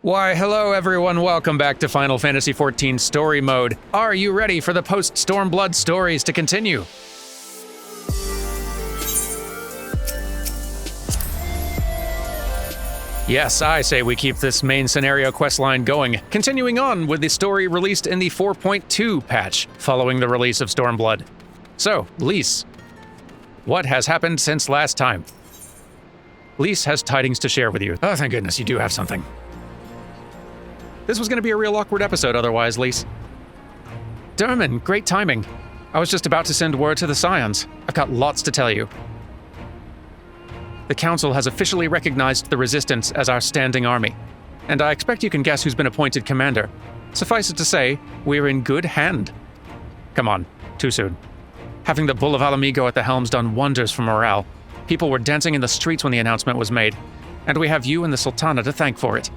Why, hello everyone, welcome back to Final Fantasy XIV Story Mode. Are you ready for the post-Stormblood stories to continue? Yes, I say we keep this main scenario questline going, continuing on with the story released in the 4.2 patch, following the release of Stormblood. So, Lise, what has happened since last time? Lise has tidings to share with you. Oh, thank goodness, you do have something. This was going to be a real awkward episode otherwise, Lise. Derman, great timing. I was just about to send word to the Scions. I've got lots to tell you. The Council has officially recognized the Resistance as our standing army, and I expect you can guess who's been appointed commander. Suffice it to say, we're in good hand. Come on, too soon. Having the Bull of Alamigo at the helm's done wonders for morale. People were dancing in the streets when the announcement was made, and we have you and the Sultana to thank for it.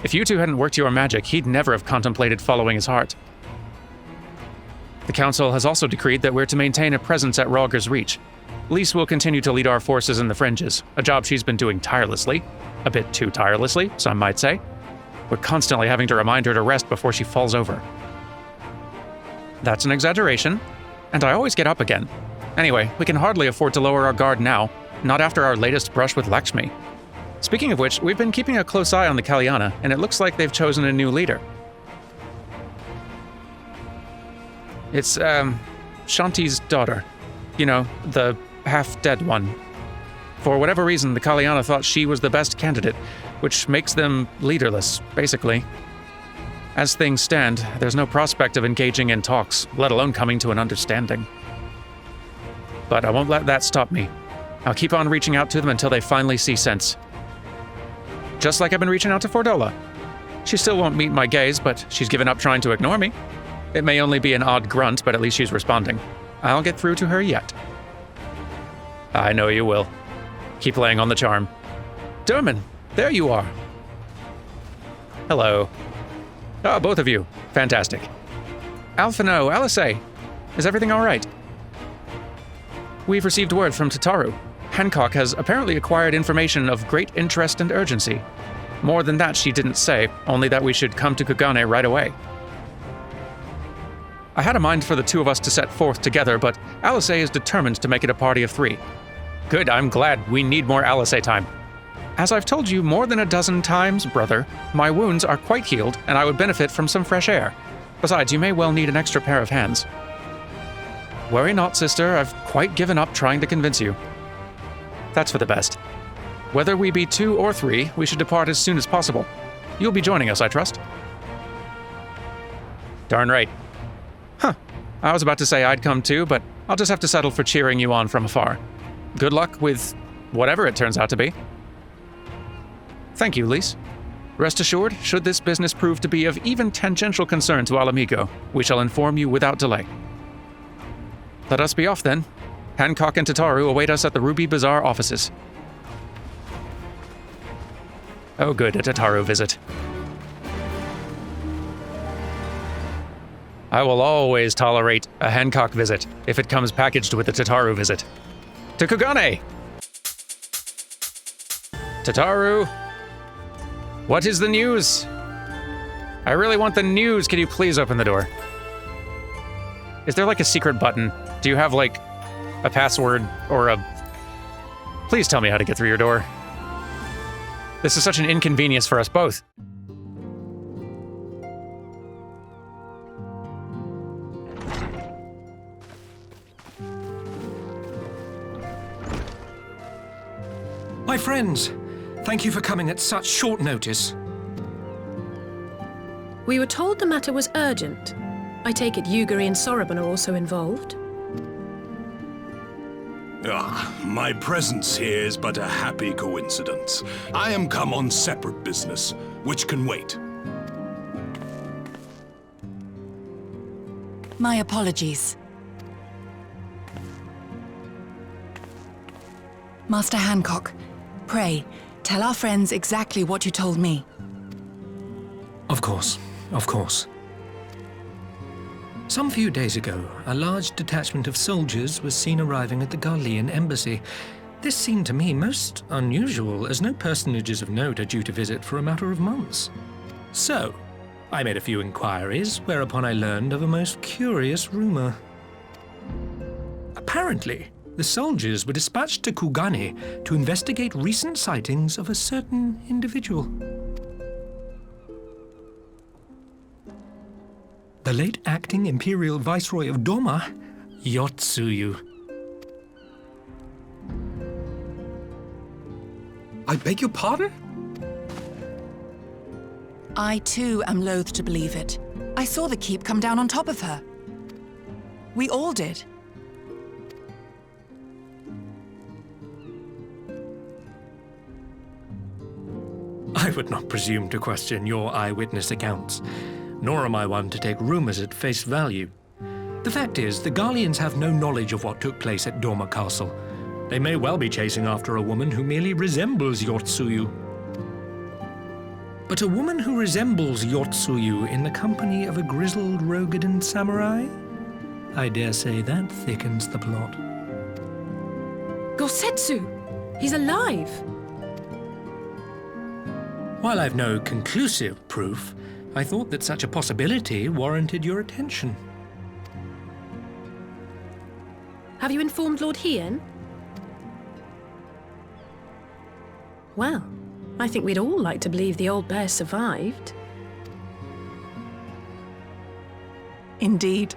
If you two hadn't worked your magic, he'd never have contemplated following his heart. The Council has also decreed that we're to maintain a presence at Rogger's Reach. Lise will continue to lead our forces in the fringes, a job she's been doing tirelessly. A bit too tirelessly, some might say. We're constantly having to remind her to rest before she falls over. That's an exaggeration, and I always get up again. Anyway, we can hardly afford to lower our guard now, not after our latest brush with Lakshmi. Speaking of which, we've been keeping a close eye on the Kalyana, and it looks like they've chosen a new leader. It's, Shanti's daughter. You know, the half-dead one. For whatever reason, the Kalyana thought she was the best candidate, which makes them leaderless, basically. As things stand, there's no prospect of engaging in talks, let alone coming to an understanding. But I won't let that stop me. I'll keep on reaching out to them until they finally see sense. Just like I've been reaching out to Fordola. She still won't meet my gaze, but she's given up trying to ignore me. It may only be an odd grunt, but at least she's responding. I'll get through to her yet. I know you will. Keep laying on the charm. Derman, there you are. Hello. Oh, both of you. Fantastic. Alphino, Alice, is everything all right? We've received word from Tataru. Hancock has apparently acquired information of great interest and urgency. More than that she didn't say, only that we should come to Kugane right away. I had a mind for the two of us to set forth together, but Alice is determined to make it a party of three. Good, I'm glad. We need more Alice time. As I've told you more than a dozen times, brother, my wounds are quite healed, and I would benefit from some fresh air. Besides, you may well need an extra pair of hands. Worry not, sister. I've quite given up trying to convince you. That's for the best. Whether we be 2 or 3, we should depart as soon as possible. You'll be joining us, I trust? Darn right. Huh. I was about to say I'd come too, but I'll just have to settle for cheering you on from afar. Good luck with whatever it turns out to be. Thank you, Lise. Rest assured, should this business prove to be of even tangential concern to Alamigo, we shall inform you without delay. Let us be off then. Hancock and Tataru await us at the Ruby Bazaar offices. Oh good, a Tataru visit. I will always tolerate a Hancock visit if it comes packaged with a Tataru visit. To Kugane! Tataru! What is the news? I really want the news. Can you please open the door? Is there like a secret button? Do you have like a password or a... Please tell me how to get through your door. This is such an inconvenience for us both. My friends, thank you for coming at such short notice. We were told the matter was urgent. I take it Yugiri and Soroban are also involved? My presence here is but a happy coincidence. I am come on separate business, which can wait. My apologies. Master Hancock, pray, tell our friends exactly what you told me. Of course, of course. Some few days ago, a large detachment of soldiers was seen arriving at the Garlean embassy. This seemed to me most unusual, as no personages of note are due to visit for a matter of months. So, I made a few inquiries, whereupon I learned of a most curious rumor. Apparently, the soldiers were dispatched to Kugane to investigate recent sightings of a certain individual. The late acting Imperial Viceroy of Doma, Tsuyu. I beg your pardon? I too am loath to believe it. I saw the keep come down on top of her. We all did. I would not presume to question your eyewitness accounts, nor am I one to take rumors at face value. The fact is, the Garleans have no knowledge of what took place at Doma Castle. They may well be chasing after a woman who merely resembles Tsuyu. But a woman who resembles Tsuyu in the company of a grizzled Rogadan samurai? I dare say that thickens the plot. Gosetsu! He's alive! While I've no conclusive proof, I thought that such a possibility warranted your attention. Have you informed Lord Hien? Well, I think we'd all like to believe the old bear survived. Indeed.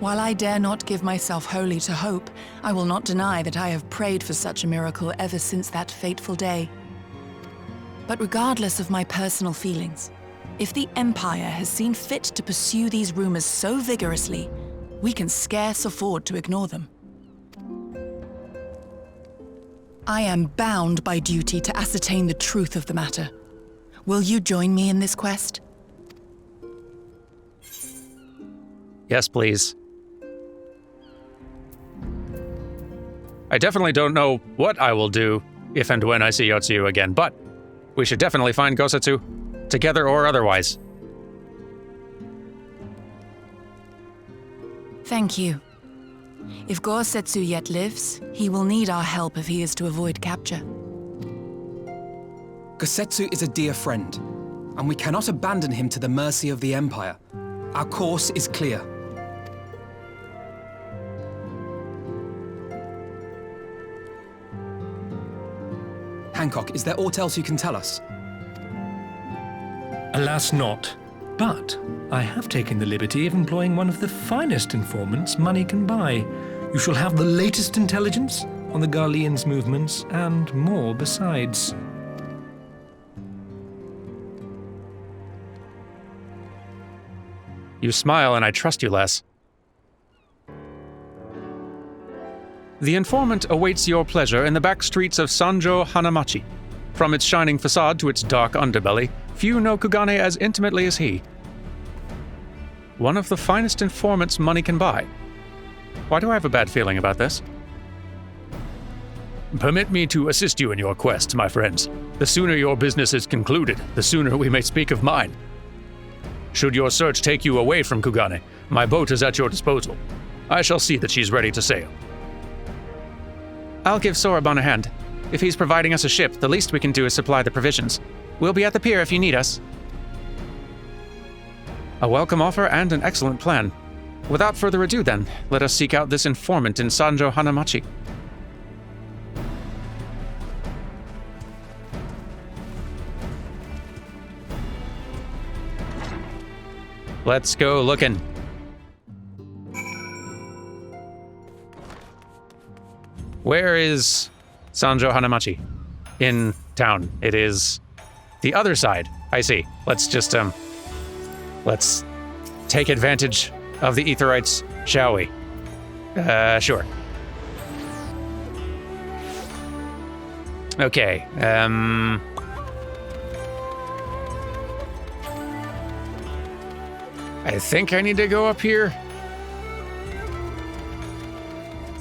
While I dare not give myself wholly to hope, I will not deny that I have prayed for such a miracle ever since that fateful day. But regardless of my personal feelings, if the Empire has seen fit to pursue these rumors so vigorously, we can scarce afford to ignore them. I am bound by duty to ascertain the truth of the matter. Will you join me in this quest? Yes, please. I definitely don't know what I will do if and when I see Tsuyu again, but we should definitely find Gosetsu, together or otherwise. Thank you. If Gosetsu yet lives, he will need our help if he is to avoid capture. Gosetsu is a dear friend, and we cannot abandon him to the mercy of the Empire. Our course is clear. Hancock, is there aught else you can tell us? Alas not. But I have taken the liberty of employing one of the finest informants money can buy. You shall have the latest intelligence on the Garleans' movements, and more besides. You smile and I trust you less. The informant awaits your pleasure in the back streets of Sanjo Hanamachi. From its shining facade to its dark underbelly, few know Kugane as intimately as he. One of the finest informants money can buy. Why do I have a bad feeling about this? Permit me to assist you in your quest, my friends. The sooner your business is concluded, the sooner we may speak of mine. Should your search take you away from Kugane, my boat is at your disposal. I shall see that she's ready to sail. I'll give Soraban a hand. If he's providing us a ship, the least we can do is supply the provisions. We'll be at the pier if you need us. A welcome offer and an excellent plan. Without further ado then, let us seek out this informant in Sanjo Hanamachi. Let's go looking. Where is Sanjo Hanamachi? In town. It is the other side. I see. Let's just, let's take advantage of the Aetherites, shall we? Sure. Okay, I think I need to go up here.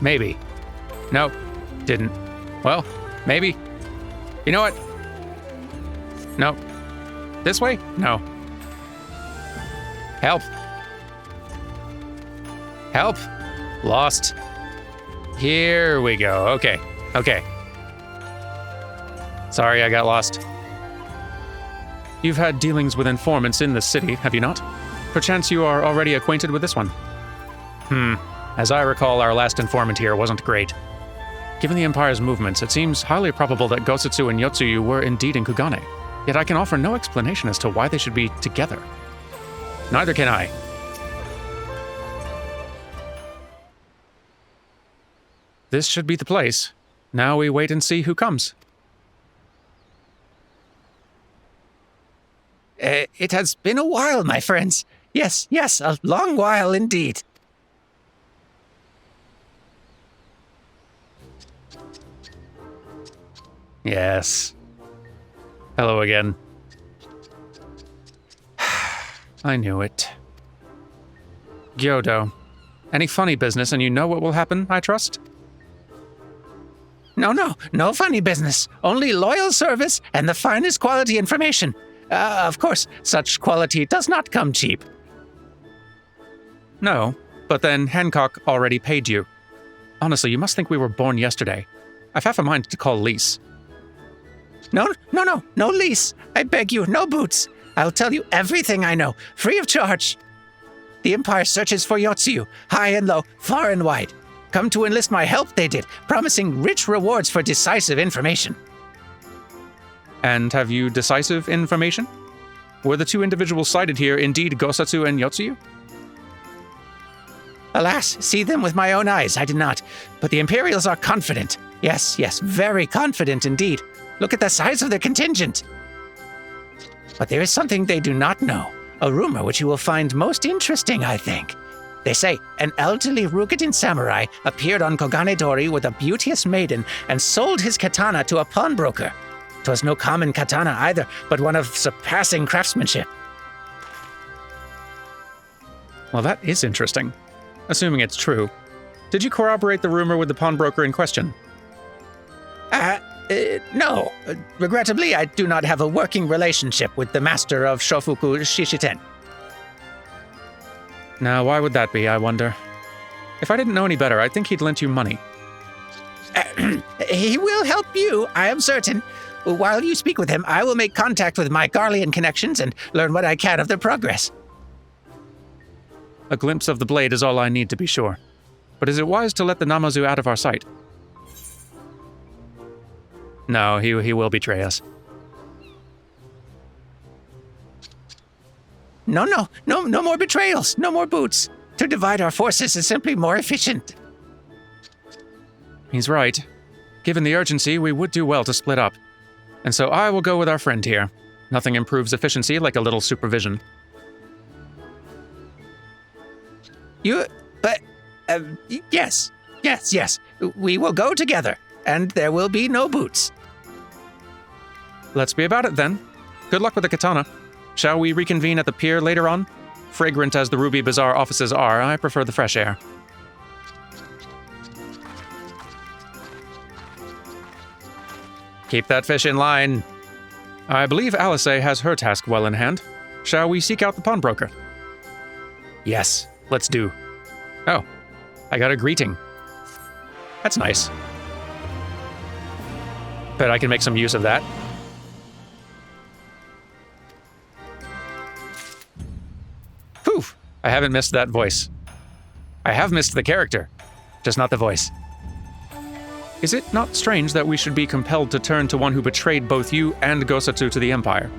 Maybe. Nope, didn't. Well, maybe. You know what? Nope. This way? No. Help. Help. Lost. Here we go. Okay. Okay. Sorry, I got lost. You've had dealings with informants in the city, have you not? Perchance you are already acquainted with this one? As I recall, our last informant here wasn't great. Given the Empire's movements, it seems highly probable that Gosatsu and Yotsuyu were indeed in Kugane. Yet I can offer no explanation as to why they should be together. Neither can I. This should be the place. Now we wait and see who comes. It has been a while, my friends. Yes, a long while indeed. Yes. Hello again. I knew it. Gyodo. Any funny business and you know what will happen, I trust? No funny business. Only loyal service and the finest quality information. Of course, such quality does not come cheap. No, but then Hancock already paid you. Honestly, you must think we were born yesterday. I've half a mind to call lease. No lease. I beg you, no boots. I'll tell you everything I know, free of charge. The Empire searches for Yotsuyu, high and low, far and wide. Come to enlist my help, they did, promising rich rewards for decisive information. And have you decisive information? Were the two individuals cited here indeed Gosatsu and Yotsuyu? Alas, see them with my own eyes, I did not. But the Imperials are confident. Yes, very confident indeed. Look at the size of their contingent. But there is something they do not know. A rumor which you will find most interesting, I think. They say an elderly Rugadin samurai appeared on Kogane-dori with a beauteous maiden and sold his katana to a pawnbroker. 'Twas no common katana either, but one of surpassing craftsmanship. Well, that is interesting. Assuming it's true. Did you corroborate the rumor with the pawnbroker in question? No. Regrettably, I do not have a working relationship with the master of Shofuku Shishiten. Now, why would that be, I wonder? If I didn't know any better, I'd think he'd lent you money. He will help you, I am certain. While you speak with him, I will make contact with my Garlean connections and learn what I can of their progress. A glimpse of the blade is all I need to be sure. But is it wise to let the Namazu out of our sight? No, he will betray us. No more betrayals, no more boots. To divide our forces is simply more efficient. He's right. Given the urgency, we would do well to split up. And so I will go with our friend here. Nothing improves efficiency like a little supervision. Yes. We will go together, and there will be no boots. Let's be about it then. Good luck with the katana. Shall we reconvene at the pier later on? Fragrant as the Ruby Bazaar offices are, I prefer the fresh air. Keep that fish in line. I believe Alice has her task well in hand. Shall we seek out the pawnbroker? Yes, let's do. Oh, I got a greeting. That's nice. Bet I can make some use of that. Phew, I haven't missed that voice. I have missed the character, just not the voice. Is it not strange that we should be compelled to turn to one who betrayed both you and Gosatsu to the Empire?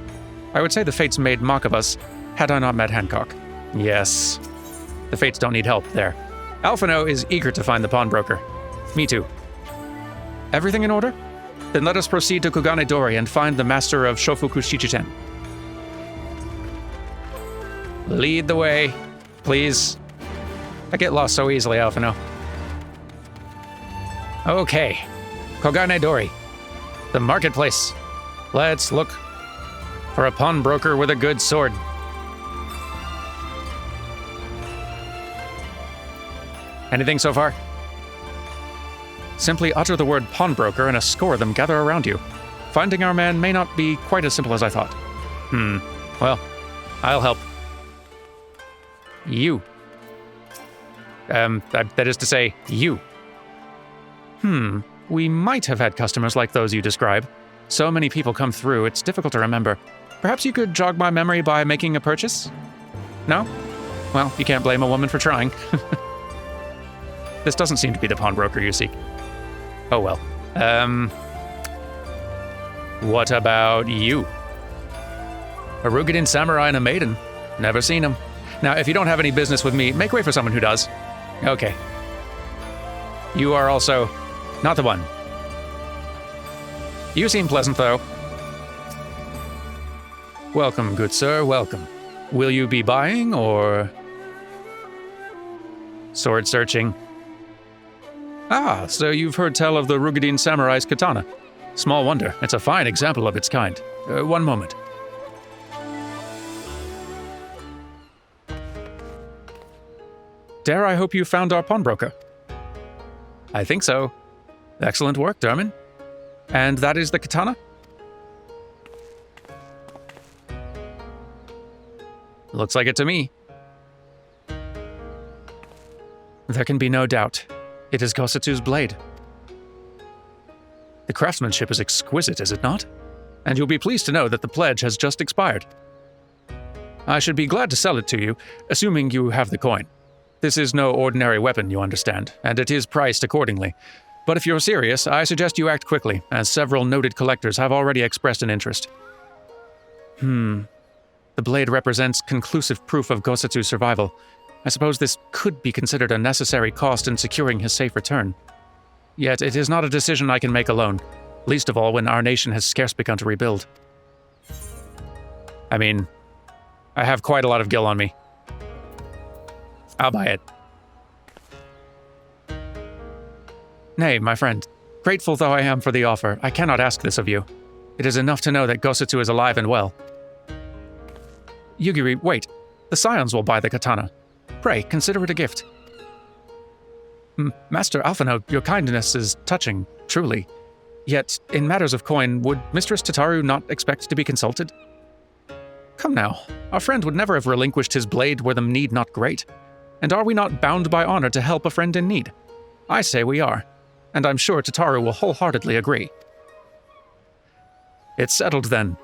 I would say the Fates made mock of us, had I not met Hancock. Yes, the Fates don't need help there. Alphino is eager to find the pawnbroker. Me too. Everything in order? Then let us proceed to Kugane-dori and find the master of Shofuku Shichiten. Lead the way, please. I get lost so easily, Alphino. Okay, Kogane-dori, the marketplace. Let's look for a pawnbroker with a good sword. Anything so far? Simply utter the word pawnbroker and a score of them gather around you. Finding our man may not be quite as simple as I thought. Well, I'll help. You. That is to say, you. We might have had customers like those you describe. So many people come through, it's difficult to remember. Perhaps you could jog my memory by making a purchase? No? Well, you can't blame a woman for trying. This doesn't seem to be the pawnbroker you seek. Oh well. What about you? A Rugadin samurai and a maiden. Never seen him. Now, if you don't have any business with me, make way for someone who does. Okay. You are also not the one. You seem pleasant, though. Welcome, good sir, welcome. Will you be buying, or... Sword searching. Ah, so you've heard tell of the Rugadin samurai's katana. Small wonder, it's a fine example of its kind. One moment. Dare I hope you found our pawnbroker? I think so. Excellent work, Derman. And that is the katana? Looks like it to me. There can be no doubt. It is Gosatsu's blade. The craftsmanship is exquisite, is it not? And you'll be pleased to know that the pledge has just expired. I should be glad to sell it to you, assuming you have the coin. This is no ordinary weapon, you understand, and it is priced accordingly. But if you're serious, I suggest you act quickly, as several noted collectors have already expressed an interest. The blade represents conclusive proof of Gosatsu's survival. I suppose this could be considered a necessary cost in securing his safe return. Yet it is not a decision I can make alone, least of all when our nation has scarce begun to rebuild. I mean, I have quite a lot of gil on me. I'll buy it. Nay, my friend, grateful though I am for the offer, I cannot ask this of you. It is enough to know that Gosatsu is alive and well. Yugiri, wait. The Scions will buy the katana. Pray, consider it a gift. Master Alphino, your kindness is touching, truly. Yet, in matters of coin, would Mistress Tataru not expect to be consulted? Come now, our friend would never have relinquished his blade were the need not great. And are we not bound by honor to help a friend in need? I say we are, and I'm sure Tataru will wholeheartedly agree. It's settled then.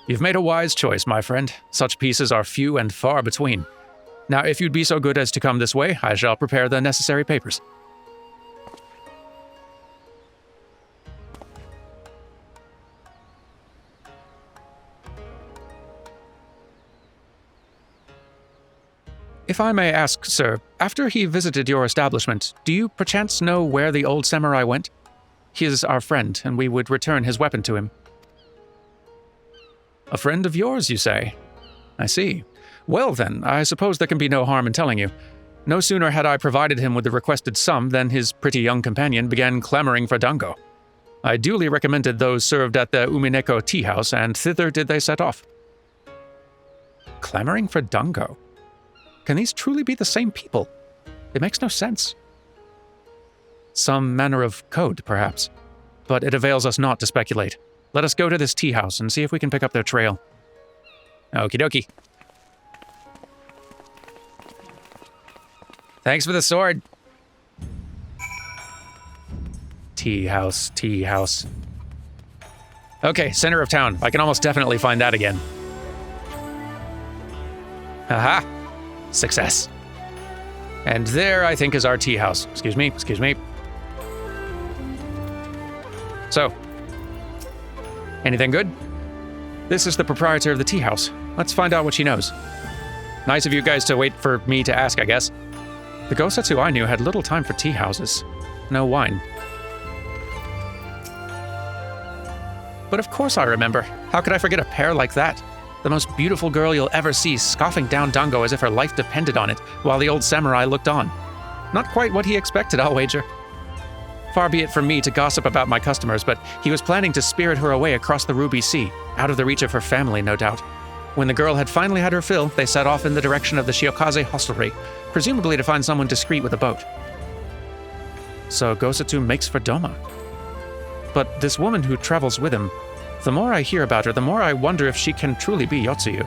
You've made a wise choice, my friend. Such pieces are few and far between. Now, if you'd be so good as to come this way, I shall prepare the necessary papers. If I may ask, sir, after he visited your establishment, do you perchance know where the old samurai went? He is our friend, and we would return his weapon to him. A friend of yours, you say? I see. Well then, I suppose there can be no harm in telling you. No sooner had I provided him with the requested sum than his pretty young companion began clamoring for dango. I duly recommended those served at the Umineko tea house, and thither did they set off. Clamoring for dango? Can these truly be the same people? It makes no sense. Some manner of code, perhaps. But it avails us not to speculate. Let us go to this tea house and see if we can pick up their trail. Okie dokie. Thanks for the sword. Tea house, tea house. Okay, center of town. I can almost definitely find that again. Aha! Success. And there, I think, is our tea house. Excuse me. So, anything good? This is the proprietor of the tea house. Let's find out what she knows. Nice of you guys to wait for me to ask, I guess. The Gosatsu I knew had little time for tea houses. No wine. But of course I remember. How could I forget a pair like that? The most beautiful girl you'll ever see scoffing down dango as if her life depended on it, while the old samurai looked on. Not quite what he expected, I'll wager. Far be it from me to gossip about my customers, but he was planning to spirit her away across the Ruby Sea, out of the reach of her family, no doubt. When the girl had finally had her fill, they set off in the direction of the Shiokaze hostelry, presumably to find someone discreet with a boat. So Gosatsu makes for Doma. But this woman who travels with him, the more I hear about her, the more I wonder if she can truly be Yotsuyu.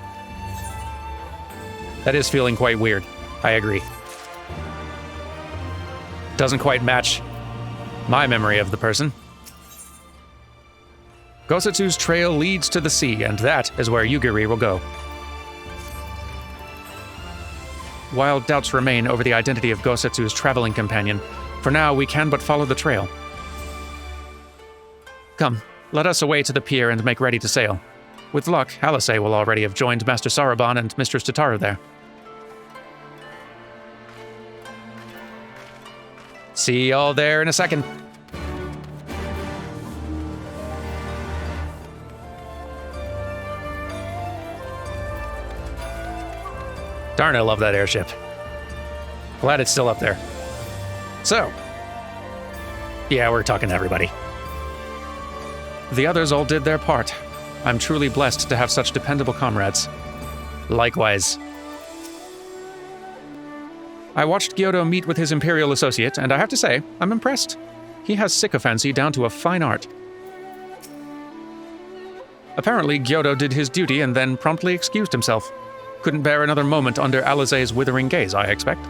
That is feeling quite weird. I agree. Doesn't quite match my memory of the person. Gosetsu's trail leads to the sea, and that is where Yugiri will go. While doubts remain over the identity of Gosetsu's traveling companion, for now we can but follow the trail. Come, let us away to the pier and make ready to sail. With luck, Halise will already have joined Master Saraban and Mistress Tataru there. See y'all there in a second. Darn, I love that airship. Glad it's still up there. So, yeah, we're talking to everybody. The others all did their part. I'm truly blessed to have such dependable comrades. Likewise. I watched Gyodo meet with his Imperial associate, and I have to say, I'm impressed. He has sycophancy down to a fine art. Apparently, Gyodo did his duty and then promptly excused himself. Couldn't bear another moment under Alize's withering gaze, I expect.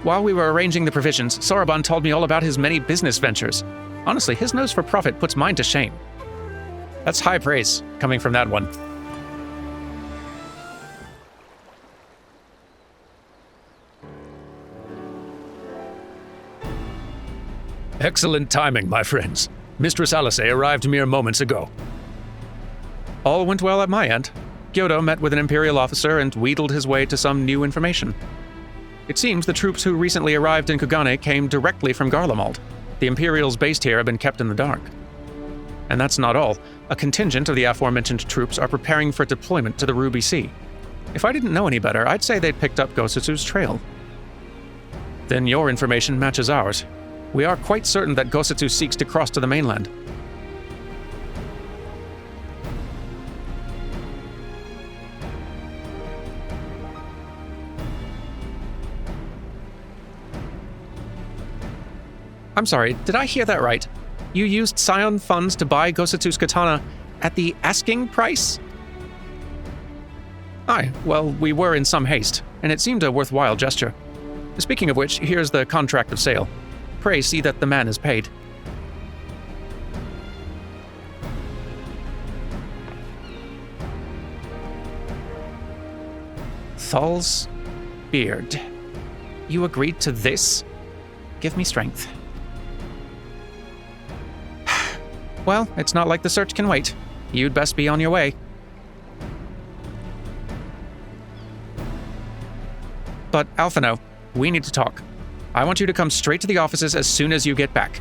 While we were arranging the provisions, Saraban told me all about his many business ventures. Honestly, his nose for profit puts mine to shame. That's high praise, coming from that one. Excellent timing, my friends. Mistress Alice arrived mere moments ago. All went well at my end. Gyodo met with an Imperial officer and wheedled his way to some new information. It seems the troops who recently arrived in Kugane came directly from Garlemald. The Imperials based here have been kept in the dark. And that's not all. A contingent of the aforementioned troops are preparing for deployment to the Ruby Sea. If I didn't know any better, I'd say they'd picked up Gosetsu's trail. Then your information matches ours. We are quite certain that Gosetsu seeks to cross to the mainland. I'm sorry, did I hear that right? You used Scion funds to buy Gosetsu's katana at the asking price? Aye, well, we were in some haste, and it seemed a worthwhile gesture. Speaking of which, here's the contract of sale. Pray see that the man is paid. Thal's beard. You agreed to this? Give me strength. Well, it's not like the search can wait. You'd best be on your way. But, Alphino, we need to talk. I want you to come straight to the offices as soon as you get back.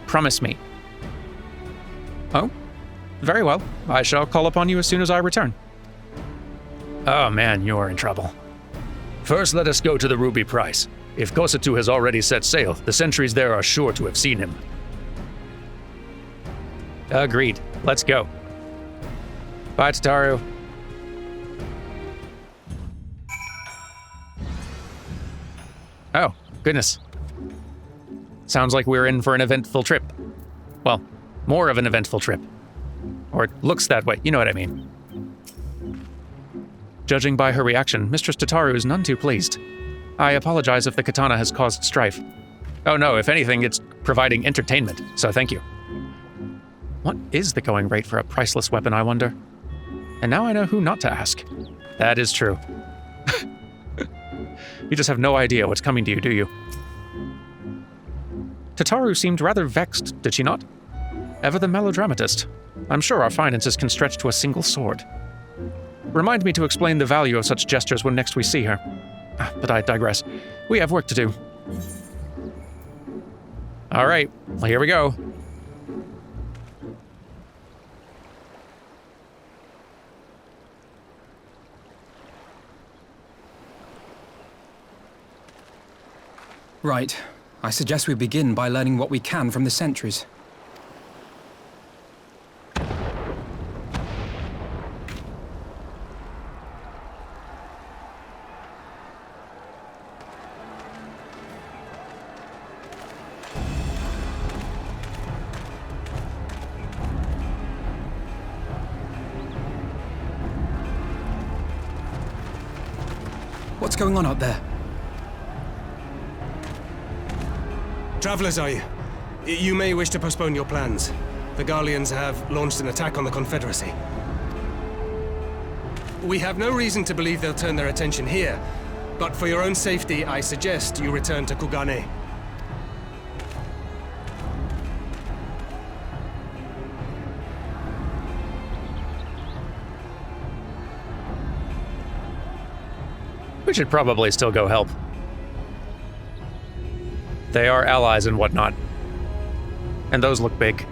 Promise me. Oh? Very well. I shall call upon you as soon as I return. Oh man, you're in trouble. First, let us go to the Ruby Price. If Gosetsu has already set sail, the sentries there are sure to have seen him. Agreed. Let's go. Bye, Tataru. Oh, goodness. Sounds like we're in for an eventful trip. Well, more of an eventful trip. Or it looks that way, you know what I mean. Judging by her reaction, Mistress Tataru is none too pleased. I apologize if the katana has caused strife. Oh no, if anything, it's providing entertainment, so thank you. What is the going rate for a priceless weapon, I wonder? And now I know who not to ask. That is true. You just have no idea what's coming to you, do you? Tataru seemed rather vexed, did she not? Ever the melodramatist. I'm sure our finances can stretch to a single sword. Remind me to explain the value of such gestures when next we see her. But I digress. We have work to do. All right, well, here we go. Right. I suggest we begin by learning what we can from the sentries. What's going on out there? Travelers, are you? You may wish to postpone your plans. The Garleans have launched an attack on the Confederacy. We have no reason to believe they'll turn their attention here, but for your own safety, I suggest you return to Kugane. We should probably still go help. They are allies and whatnot. And those look big.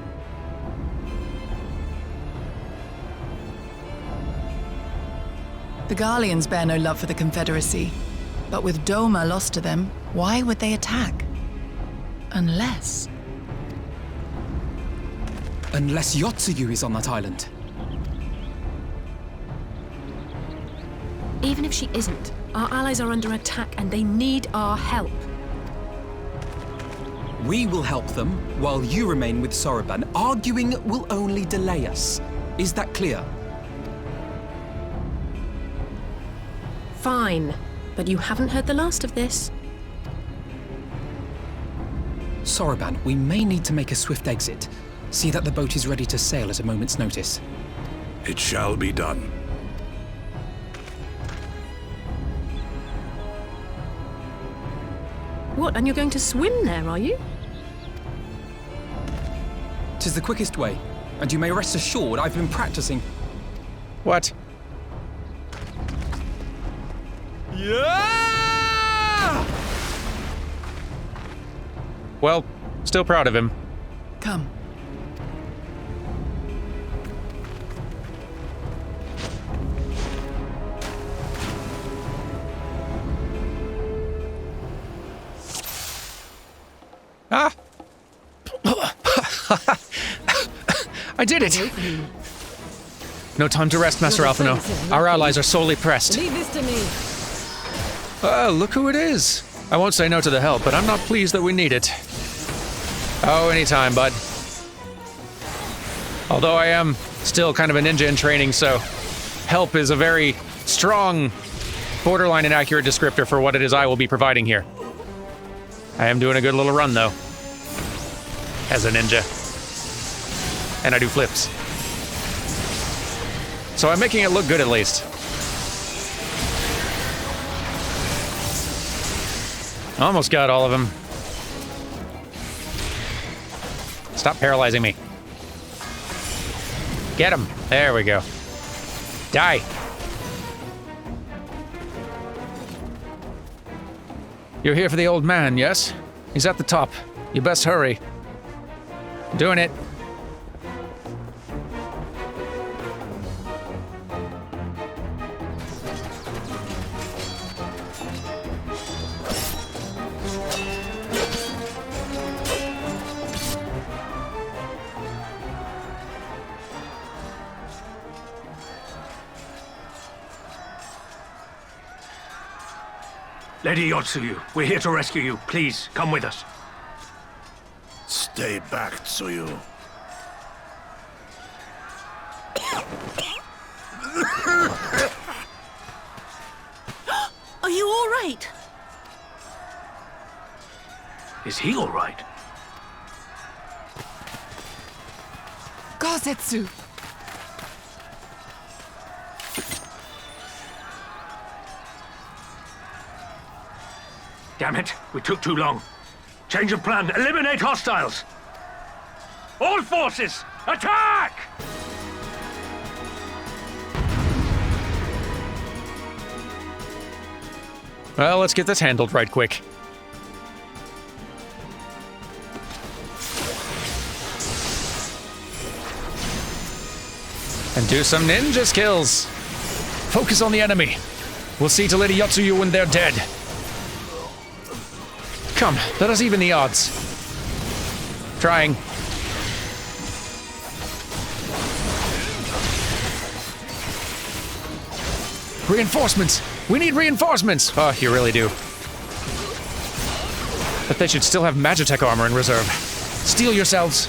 The Garleans bear no love for the Confederacy, but with Doma lost to them, why would they attack? Unless Tsuyu is on that island. Even if she isn't, our allies are under attack and they need our help. We will help them, while you remain with Soroban. Arguing will only delay us. Is that clear? Fine, but you haven't heard the last of this. Soroban, we may need to make a swift exit. See that the boat is ready to sail at a moment's notice. It shall be done. What, and you're going to swim there, are you? 'Tis the quickest way, and you may rest assured I've been practicing. What? Yeah! Well, still proud of him. come. Ah! I did it! No time to rest, Master Alphino. Our allies are sorely pressed. Leave this to me. Look who it is. I won't say no to the help, but I'm not pleased that we need it. Oh, anytime, bud. Although I am still kind of a ninja in training, so help is a very strong, borderline inaccurate descriptor for what it is I will be providing here. I am doing a good little run, though. As a ninja. And I do flips. So I'm making it look good, at least. Almost got all of them. Stop paralyzing me. Get him. There we go. Die. You're here for the old man, yes? He's at the top. You best hurry. Doing it. Lady Tsuyu, we're here to rescue you. Please, come with us. Stay back, Tsuyu. Are you all right? Is he all right? Gazetsu! Damn it, we took too long. Change of plan, eliminate hostiles! All forces, attack! Well, let's get this handled right quick. And do some ninja skills. Focus on the enemy. We'll see to Lady Tsuyu when they're dead. Come, let us even the odds. Trying. Reinforcements! We need reinforcements! Oh, you really do. But they should still have Magitech armor in reserve. Steel yourselves.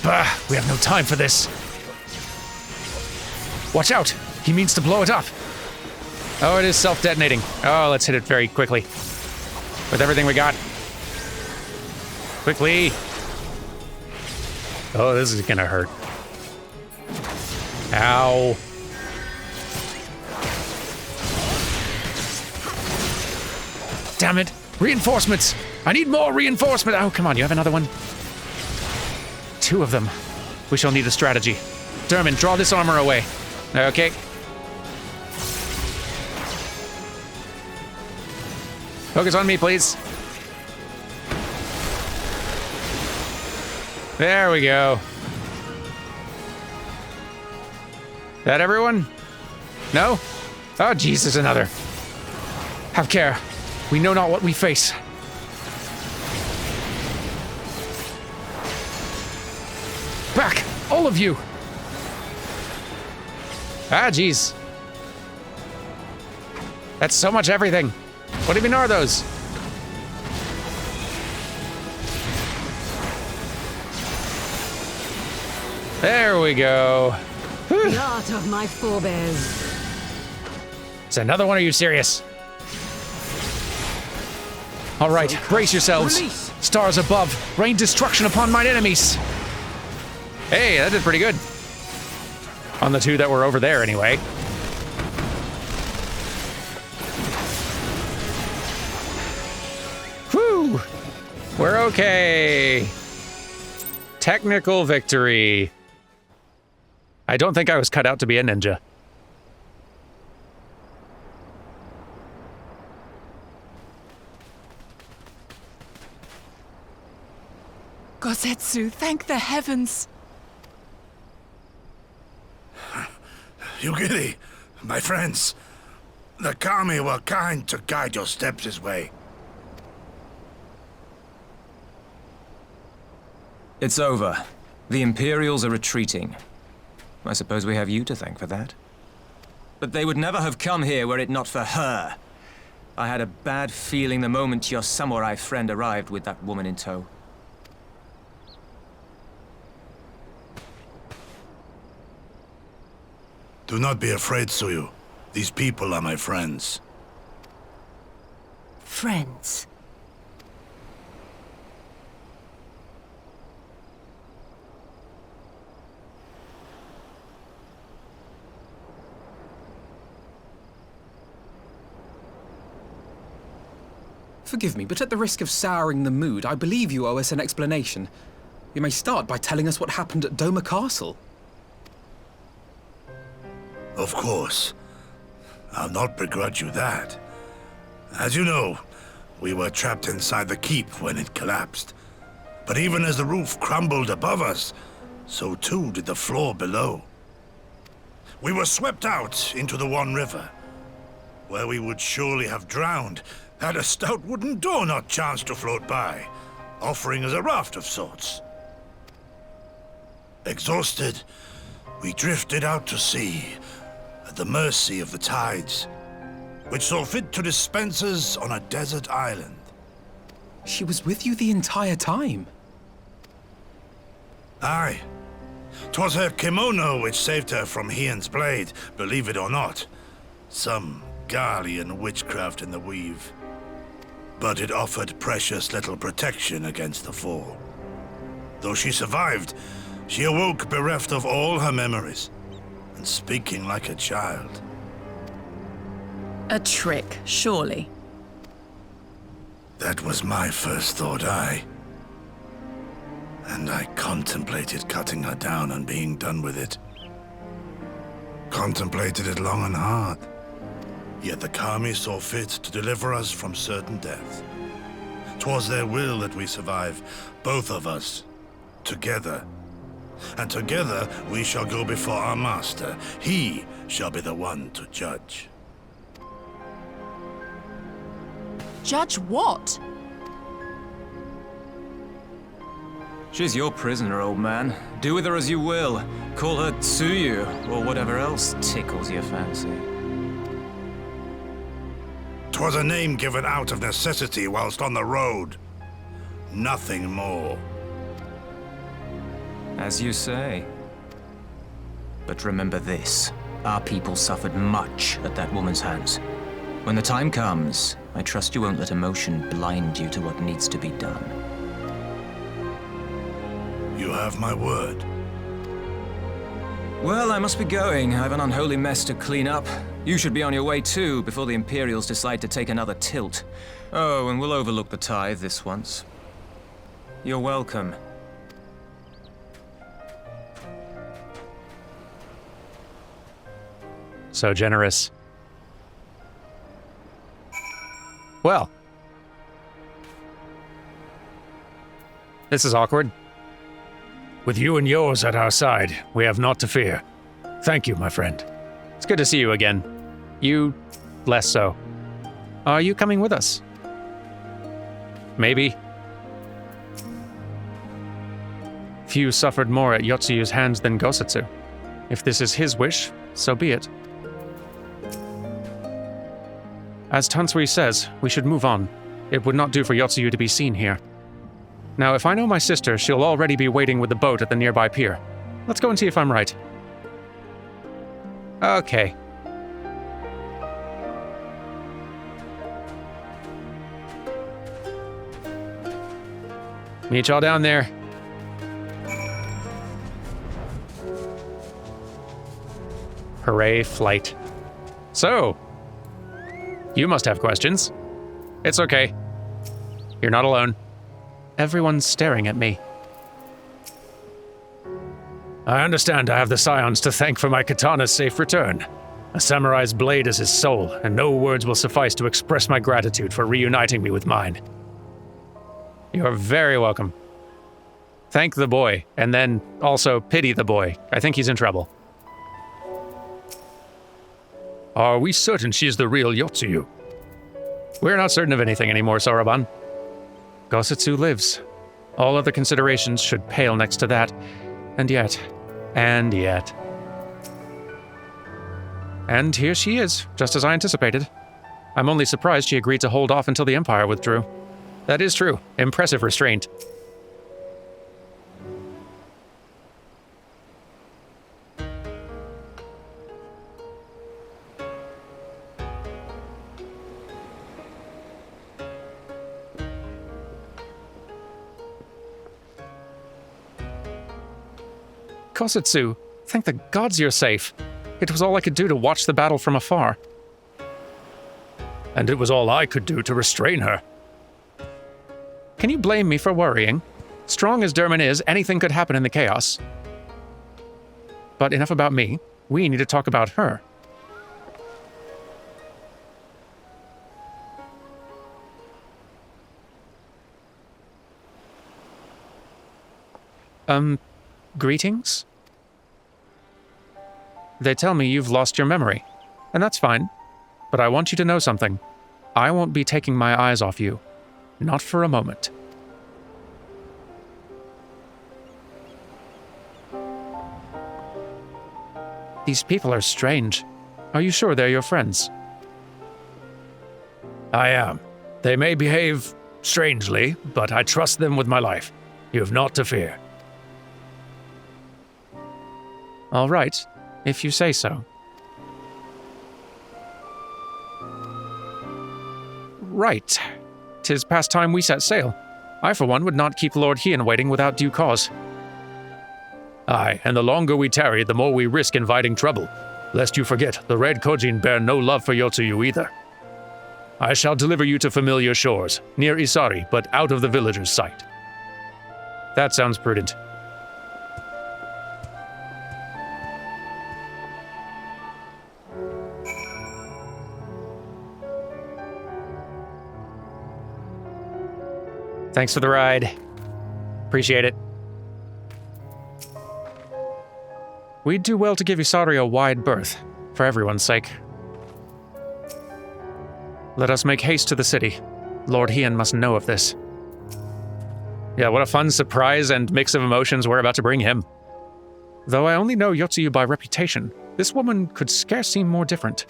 Bah, we have no time for this. Watch out! He means to blow it up. Oh, it is self-detonating. Oh, let's hit it very quickly. With everything we got. Quickly. Oh, this is gonna hurt. Ow. Damn it. Reinforcements. I need more reinforcement. Oh, come on. You have another one? 2 of them. We shall need a strategy. Dermot, draw this armor away. Okay. Focus on me, please. There we go. That everyone? No? Oh, jeez, there's another. Have care. We know not what we face. Back! All of you! Ah, jeez. That's so much everything. What even are those? There we go. The art of my forebears. Is another one? Are you serious? All right, brace yourselves. Release. Stars above, rain destruction upon mine enemies. Hey, that did pretty good. On the 2 that were over there, anyway. Whew! We're okay. Technical victory. I don't think I was cut out to be a ninja. Gosetsu, thank the heavens. Yugiri, my friends, the Kami were kind to guide your steps this way. It's over. The Imperials are retreating. I suppose we have you to thank for that. But they would never have come here were it not for her. I had a bad feeling the moment your samurai friend arrived with that woman in tow. Do not be afraid, Tsuyu. These people are my friends. Friends. Forgive me, but at the risk of souring the mood, I believe you owe us an explanation. You may start by telling us what happened at Doma Castle. Of course. I'll not begrudge you that. As you know, we were trapped inside the keep when it collapsed. But even as the roof crumbled above us, so too did the floor below. We were swept out into the One River, where we would surely have drowned had a stout wooden door not chanced to float by, offering us a raft of sorts. Exhausted, we drifted out to sea, at the mercy of the tides, which saw fit to dispense us on a desert island. She was with you the entire time. Aye. 'Twas her kimono which saved her from Hien's blade, believe it or not. Some Garlean witchcraft in the weave. But it offered precious little protection against the fall. Though she survived, she awoke bereft of all her memories, and speaking like a child. A trick, surely. That was my first thought, aye. And I contemplated cutting her down and being done with it. Contemplated it long and hard. Yet the Kami saw fit to deliver us from certain death. 'Twas their will that we survive, both of us, together. And together we shall go before our master. He shall be the one to judge. Judge what? She's your prisoner, old man. Do with her as you will. Call her Tsuyu, or whatever else tickles your fancy. 'Twas a name given out of necessity whilst on the road. Nothing more. As you say. But remember this. Our people suffered much at that woman's hands. When the time comes, I trust you won't let emotion blind you to what needs to be done. You have my word. Well, I must be going. I have an unholy mess to clean up. You should be on your way too, before the Imperials decide to take another tilt. Oh, and we'll overlook the tithe this once. You're welcome. So generous. Well. This is awkward. With you and yours at our side, we have naught to fear. Thank you, my friend. It's good to see you again. You, less so. Are you coming with us? Maybe. Few suffered more at Yotsuyu's hands than Gosetsu. If this is his wish, so be it. As Tansui says, we should move on. It would not do for Yotsuyu to be seen here. Now, if I know my sister, she'll already be waiting with the boat at the nearby pier. Let's go and see if I'm right. Okay. Meet y'all down there. Hooray, flight. So, you must have questions. It's okay. You're not alone. Everyone's staring at me. I understand I have the Scions to thank for my katana's safe return. A samurai's blade is his soul, and no words will suffice to express my gratitude for reuniting me with mine. You're very welcome. Thank the boy, and then also pity the boy. I think he's in trouble. Are we certain she's the real Yotsuyu? We're not certain of anything anymore, Soroban. Gosetsu lives. All other considerations should pale next to that. And yet. And here she is, just as I anticipated. I'm only surprised she agreed to hold off until the Empire withdrew. That is true. Impressive restraint. Kosetsu, thank the gods you're safe. It was all I could do to watch the battle from afar. And it was all I could do to restrain her. Can you blame me for worrying? Strong as Derman is, anything could happen in the chaos. But enough about me. We need to talk about her. Greetings? They tell me you've lost your memory, and that's fine. But I want you to know something. I won't be taking my eyes off you. Not for a moment. These people are strange. Are you sure they're your friends? I am. They may behave strangely, but I trust them with my life. You have naught to fear. All right, if you say so. Right. 'Tis past time we set sail. I, for one, would not keep Lord Hien waiting without due cause. Aye, and the longer we tarry, the more we risk inviting trouble. Lest you forget, the Red Kojin bear no love for Yotsuyu either. I shall deliver you to familiar shores, near Isari, but out of the villagers' sight. That sounds prudent. Thanks for the ride. Appreciate it. We'd do well to give Isari a wide berth, for everyone's sake. Let us make haste to the city. Lord Hien must know of this. Yeah, what a fun surprise and mix of emotions we're about to bring him. Though I only know Yotsuyu by reputation, this woman could scarce seem more different.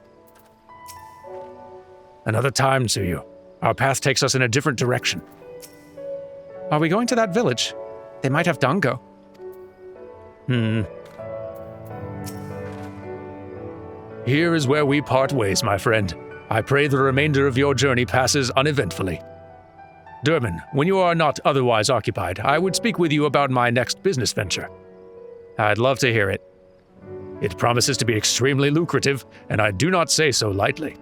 Another time, Tsuyu. Our path takes us in a different direction. Are we going to that village? They might have dango. Here is where we part ways, my friend. I pray the remainder of your journey passes uneventfully. Durman, when you are not otherwise occupied, I would speak with you about my next business venture. I'd love to hear it. It promises to be extremely lucrative, and I do not say so lightly.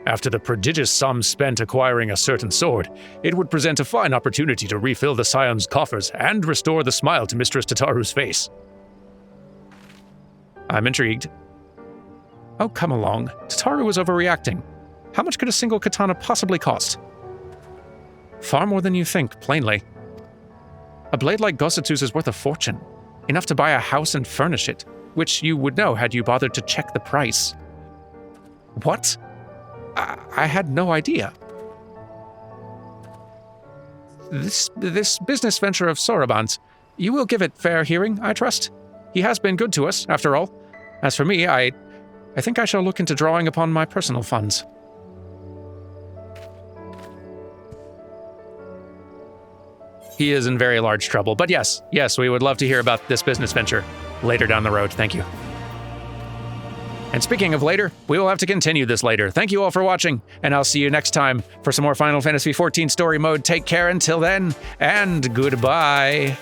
After the prodigious sum spent acquiring a certain sword, it would present a fine opportunity to refill the Scion's coffers and restore the smile to Mistress Tataru's face. I'm intrigued. Oh, come along. Tataru is overreacting. How much could a single katana possibly cost? Far more than you think, plainly. A blade like Gosatsu's is worth a fortune, enough to buy a house and furnish it, which you would know had you bothered to check the price. What? I had no idea. This business venture of Soroban's, you will give it fair hearing, I trust? He has been good to us, after all. As for me, I think I shall look into drawing upon my personal funds. He is in very large trouble, but yes, we would love to hear about this business venture later down the road. Thank you. And speaking of later, we will have to continue this later. Thank you all for watching, and I'll see you next time for some more Final Fantasy XIV story mode. Take care until then, and goodbye.